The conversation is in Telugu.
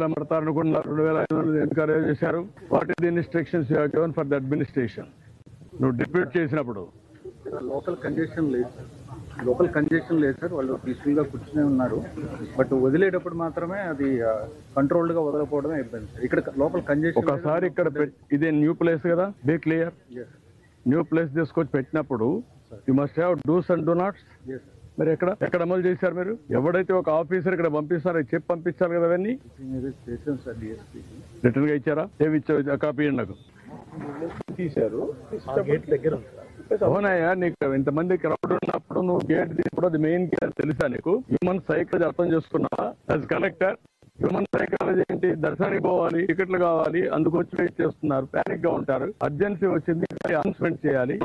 2000 పడతారనుకున్నారు, 2500 ఎన్కరేజ్ చేశారు. What is the instructions you have given for the administration? నువ్వు డిప్యూట్ చేసినప్పుడు లోకల్ కంజెషన్ లేదు సార్. వాళ్ళు పీస్ఫుల్ గా కూర్చునే ఉన్నారు. బట్ వదిలేటప్పుడు మాత్రమే అది కంట్రోల్డ్ గా వదలకపోవడమే ఇబ్బంది సార్. ఇక్కడ లోకల్ కంజెషన్ ఒకసారి ఇక్కడ ఇదే న్యూ ప్లేస్ కదా, బీ క్లియర్. న్యూ ప్లేస్ తీసుకొచ్చి పెట్టినప్పుడు you must have dos and don'ts. మరి ఎక్కడ అమలు చేశారు మీరు? ఎవడైతే ఒక ఆఫీసర్ ఇక్కడ పంపిస్తారో చెప్పి పంపించాలి కదా. అవన్నీ రిటర్న్ గా ఇచ్చారా? ఏమి ఇచ్చారు? కాపీ నాకు తీశారు. గేట్ దగ్గర అవునాయా? నీకు ఇంతమంది క్రౌడ్ ఉన్నప్పుడు నువ్వు గేట్ తీసినప్పుడు అది మెయిన్ గేట్ తెలుసా నీకు? హ్యూమన్ సైకాలజీ అర్థం చేసుకున్నావా? యాజ్ కలెక్టర్ హ్యూమన్ సైకాలజీ ఏంటి? దర్శనానికి పోవాలి, టికెట్లు కావాలి, అందుకు వచ్చి వెయిట్ చేస్తున్నారు, ప్యానిక్ గా ఉంటారు. అర్జెన్సీ వచ్చింది, అనౌన్స్మెంట్ చేయాలి.